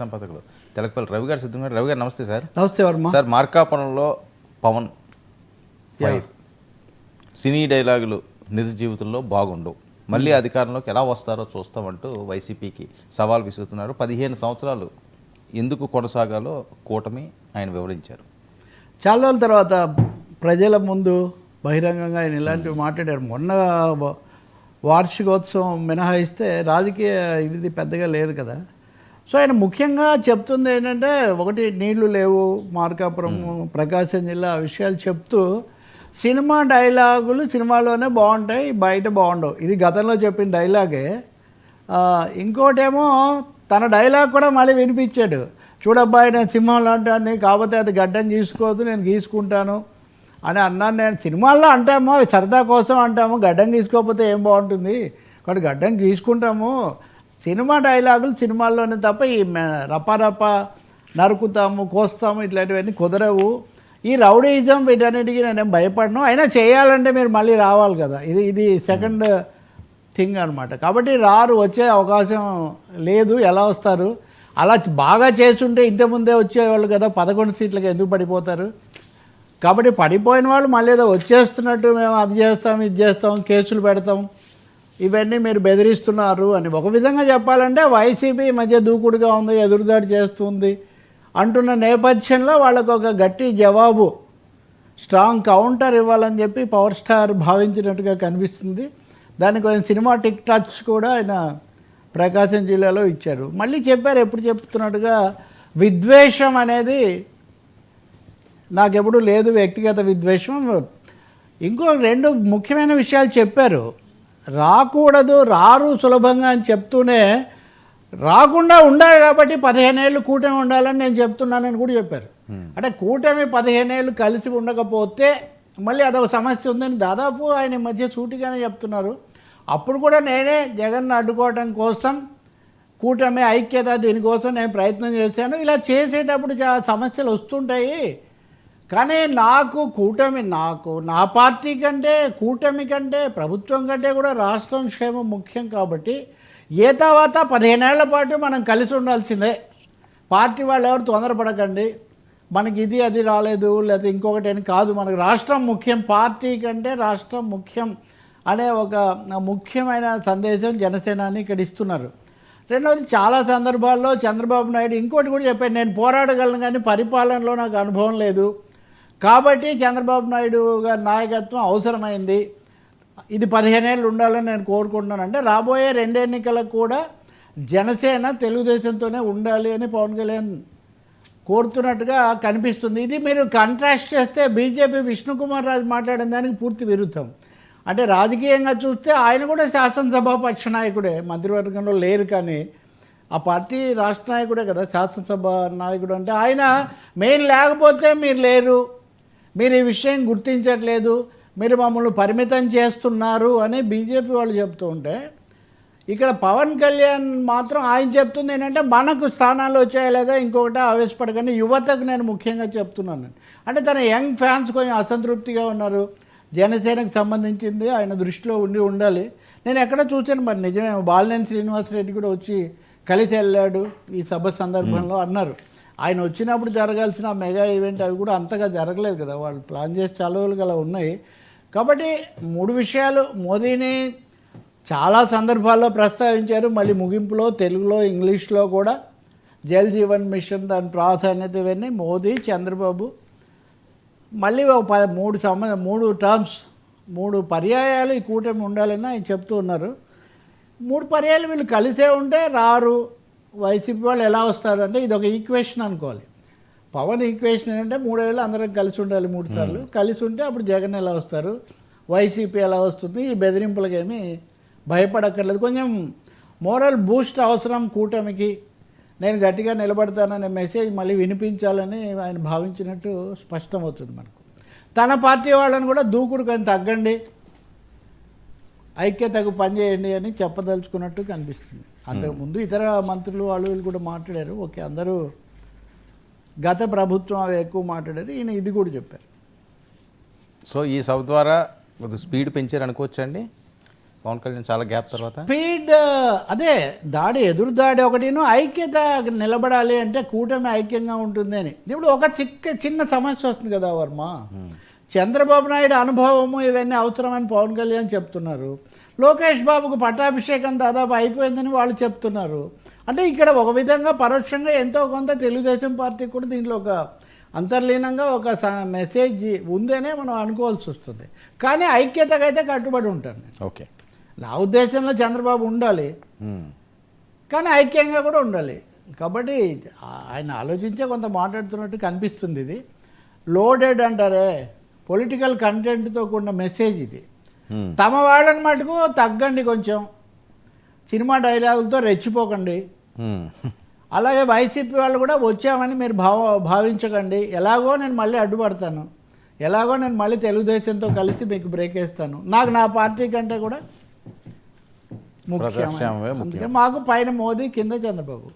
సంపాదకులు తెలకపల్లి రవి గారు సిద్ధంగా. రవి గారు నమస్తే సార్. నమస్తే వర్మ సార్, మార్కాపురంలో పవన్ ఫైర్, సినీ డైలాగులు నిజ జీవితంలో బాగుండవు, మళ్ళీ అధికారంలోకి ఎలా వస్తారో చూస్తామంటూ వైసీపీకి సవాల్ విసురుతున్నారు. 15 సంవత్సరాలు ఎందుకు కొనసాగాలో కూటమి ఆయన వివరించారు. చాలా రోజుల తర్వాత ప్రజల ముందు బహిరంగంగా ఆయన ఇలాంటివి మాట్లాడారు. మొన్న వార్షికోత్సవం మినహాయిస్తే రాజకీయ ఇది పెద్దగా లేదు కదా. సో ఆయన ముఖ్యంగా చెప్తుంది ఏంటంటే, ఒకటి నీళ్లు లేవు మార్కాపురం ప్రకాశం జిల్లా విషయాలు చెప్తూ, సినిమా డైలాగులు సినిమాలోనే బాగుంటాయి, బయట బాగుండవు. ఇది గతంలో చెప్పిన డైలాగే. ఇంకోటేమో తన డైలాగ్ కూడా మళ్ళీ వినిపించాడు. చూడబ్బాయి, నేను సింహం లాంటి, కాకపోతే అది గడ్డం గీసుకోవద్దు, నేను గీసుకుంటాను అని అన్నాను. నేను సినిమాల్లో అంటాము, సరదా కోసం అంటాము, గడ్డం గీసుకోకపోతే ఏం బాగుంటుంది, కాబట్టి గడ్డం గీసుకుంటాము. సినిమా డైలాగులు సినిమాల్లోనే తప్ప ఈ రపారప నరుకుతాము, కోస్తాము ఇట్లాంటివన్నీ కుదరవు. ఈ రౌడీయిజం వీటన్నిటికీ నేనేం భయపడను. అయినా చేయాలంటే మీరు మళ్ళీ రావాలి కదా. ఇది సెకండ్ థింగ్ అనమాట. కాబట్టి రారు, వచ్చే అవకాశం లేదు. ఎలా వస్తారు? అలా బాగా చేస్తుంటే ఇంతకుముందే వచ్చేవాళ్ళు కదా, 11 సీట్లకి ఎందుకు పడిపోతారు? కాబట్టి పడిపోయిన వాళ్ళు మళ్ళీ ఏదో వచ్చేస్తున్నట్టు మేము అది చేస్తాం, ఇది చేస్తాం, కేసులు పెడతాం, ఇవన్నీ మీరు బెదిరిస్తున్నారు అని ఒక విధంగా చెప్పాలంటే వైసీపీ మధ్య దూకుడుగా ఉంది, ఎదురుదాడి చేస్తుంది అంటున్న నేపథ్యంలో వాళ్ళకు ఒక గట్టి జవాబు, స్ట్రాంగ్ కౌంటర్ ఇవ్వాలని చెప్పి పవర్ స్టార్ భావించినట్టుగా కనిపిస్తుంది. దానికి కొంచెం సినిమాటిక్ టచ్ కూడా ఆయన ప్రకాశం జిల్లాలో ఇచ్చారు. మళ్ళీ చెప్పారు, ఎప్పుడు చెప్తున్నట్టుగా, విద్వేషం అనేది నాకెప్పుడు లేదు, వ్యక్తిగత విద్వేషం. ఇంకో 2 ముఖ్యమైన విషయాలు చెప్పారు. రాకూడదు, రారు సులభంగా అని చెప్తూనే రాకుండా ఉండాలి కాబట్టి 15 ఏళ్ళు కూటమి ఉండాలని నేను చెప్తున్నానని కూడా చెప్పారు. అంటే కూటమి 15 ఏళ్ళు కలిసి ఉండకపోతే మళ్ళీ అదొక సమస్య ఉందని దాదాపు ఆయన మధ్య సూటిగానే చెప్తున్నారు. అప్పుడు కూడా నేనే జగన్ను అడ్డుకోవడం కోసం, కూటమి ఐక్యత, దీనికోసం నేను ప్రయత్నం చేశాను. ఇలా చేసేటప్పుడు సమస్యలు వస్తుంటాయి. కానీ నాకు నా పార్టీ కంటే, కూటమి కంటే, ప్రభుత్వం కంటే కూడా రాష్ట్రం క్షేమం ముఖ్యం. కాబట్టి తర్వాత 15 ఏళ్ల పాటు మనం కలిసి ఉండాల్సిందే. పార్టీ వాళ్ళు ఎవరు తొందరపడకండి, మనకి ఇది అది రాలేదు లేదా ఇంకొకటి అని కాదు, మనకు రాష్ట్రం ముఖ్యం, పార్టీ కంటే రాష్ట్రం ముఖ్యం అనే ఒక ముఖ్యమైన సందేశం జనసేనాని ఇక్కడ ఇస్తున్నారు. రెండవది, చాలా సందర్భాల్లో చంద్రబాబు నాయుడు ఇంకోటి కూడా చెప్పాడు, నేను పోరాడగలను కానీ పరిపాలనలో నాకు అనుభవం లేదు, కాబట్టి చంద్రబాబు నాయుడు గారి నాయకత్వం అవసరమైంది, ఇది 15 ఏళ్ళు ఉండాలని నేను కోరుకుంటున్నాను. అంటే రాబోయే 2 ఎన్నికలకు కూడా జనసేన తెలుగుదేశంతోనే ఉండాలి అని పవన్ కళ్యాణ్ కోరుతున్నట్టుగా కనిపిస్తుంది. ఇది మీరు కంట్రాస్ట్ చేస్తే బీజేపీ విష్ణుకుమార్ రాజు మాట్లాడిన దానికి పూర్తి విరుద్ధం. అంటే రాజకీయంగా చూస్తే ఆయన కూడా శాసనసభ పక్ష నాయకుడే, మంత్రివర్గంలో లేరు, కానీ ఆ పార్టీ రాష్ట్ర నాయకుడే కదా శాసనసభ నాయకుడు. అంటే ఆయన మెయిన్ లేకపోతే మీరు లేరు, మీరు ఈ విషయం గుర్తించట్లేదు, మీరు మమ్మల్ని పరిమితం చేస్తున్నారు అని బీజేపీ వాళ్ళు చెప్తూ ఉంటే, ఇక్కడ పవన్ కళ్యాణ్ మాత్రం ఆయన చెప్తుంది ఏంటంటే, మనకు స్థానాలు వచ్చాయా లేదా ఇంకొకటి ఆవేశపడకండి, యువతకు నేను ముఖ్యంగా చెప్తున్నాను. అంటే తన యంగ్ ఫ్యాన్స్ కొంచెం అసంతృప్తిగా ఉన్నారు. జనసేనకు సంబంధించింది ఆయన దృష్టిలో ఉండాలి. నేను ఎక్కడ చూశాను, మరి నిజమే, బాలినేని శ్రీనివాసరెడ్డి కూడా వచ్చి కలిసి వెళ్ళాడు ఈ సభ సందర్భంలో అన్నారు. ఆయన వచ్చినప్పుడు జరగాల్సిన మెగా ఈవెంట్ అవి కూడా అంతగా జరగలేదు కదా, వాళ్ళు ప్లాన్ చేసి చాలా రోజులు అలా ఉన్నాయి. కాబట్టి 3 విషయాలు మోదీని చాలా సందర్భాల్లో ప్రస్తావించారు. మళ్ళీ ముగింపులో తెలుగులో, ఇంగ్లీష్లో కూడా జల్ జీవన్ మిషన్, దాని ప్రాధాన్యత, ఇవన్నీ మోదీ, చంద్రబాబు మళ్ళీ 3 టర్మ్స్ 3 పర్యాయాలు ఈ కూటమి ఉండాలని ఆయన చెప్తూ ఉన్నారు. 3 పర్యాయాలు వీళ్ళు కలిసే ఉంటే రారు, వైసీపీ వాళ్ళు ఎలా వస్తారు అంటే ఇది ఒక ఈక్వేషన్ అనుకోవాలి. పవన్ ఈక్వేషన్ ఏంటంటే 3 ఏళ్ళు అందరం కలిసి ఉండాలి, 3 సార్లు కలిసి ఉంటే అప్పుడు జగన్ ఎలా వస్తారు, వైసీపీ ఎలా వస్తుంది. ఈ బెదిరింపులకేమీ భయపడక్కర్లేదు. కొంచెం మోరల్ బూస్ట్ అవసరం కూటమికి, నేను గట్టిగా నిలబడతాననే మెసేజ్ మళ్ళీ వినిపించాలని ఆయన భావించినట్టు స్పష్టమవుతుంది మనకు. తన పార్టీ వాళ్ళని కూడా దూకుడు కొంచెం తగ్గండి, ఐక్యతకు పనిచేయండి అని చెప్పదలుచుకున్నట్టు కనిపిస్తుంది. అంతకుముందు ఇతర మంత్రులు వాళ్ళు వీళ్ళు కూడా మాట్లాడారు. ఓకే, అందరూ గత ప్రభుత్వం అవి ఎక్కువ మాట్లాడారు, ఈయన ఇది కూడా చెప్పారు. సో ఈ సభ ద్వారా కొద్దిగా స్పీడ్ పెంచారు అనుకోవచ్చండి. పవన్ కళ్యాణ్ చాలా గ్యాప్ తర్వాత స్పీడ్ అదే దాడి ఎదురు దాడి ఒకటిను ఐక్యత నిలబడాలి అంటే కూటమి ఐక్యంగా ఉంటుంది అని. ఇప్పుడు ఒక చిన్న సమస్య వస్తుంది కదా వర్మ, చంద్రబాబు నాయుడు అనుభవము ఇవన్నీ అవసరమని పవన్ కళ్యాణ్ చెప్తున్నారు, లోకేష్ బాబుకు పట్టాభిషేకం దాదాపు అయిపోయిందని వాళ్ళు చెప్తున్నారు. అంటే ఇక్కడ ఒక విధంగా పరోక్షంగా ఎంతో కొంత తెలుగుదేశం పార్టీకి కూడా దీంట్లో ఒక అంతర్లీనంగా ఒక మెసేజ్ ఉందనే మనం అనుకోవాల్సి వస్తుంది. కానీ ఐక్యతకైతే కట్టుబడి ఉంటాను నేను. ఓకే, నా ఉద్దేశంలో చంద్రబాబు ఉండాలి, కానీ ఐక్యంగా కూడా ఉండాలి. కాబట్టి ఆయన ఆలోచించే కొంత మాట్లాడుతున్నట్టు కనిపిస్తుంది. ఇది లోడెడ్ అంటారే పొలిటికల్ కంటెంట్తో కూడిన మెసేజ్ ఇది. తమ వాళ్ళని మటుకు తగ్గండి, కొంచెం సినిమా డైలాగులతో రెచ్చిపోకండి. అలాగే వైసీపీ వాళ్ళు కూడా వచ్చామని మీరు భావించకండి. ఎలాగో నేను మళ్ళీ అడ్డుపడతాను, ఎలాగో నేను మళ్ళీ తెలుగుదేశంతో కలిసి మీకు బ్రేక్ వేస్తాను. నాకు నా పార్టీ కంటే కూడా ముఖ్యం. అందుకే మాకు పైన మోదీ, కింద చంద్రబాబు.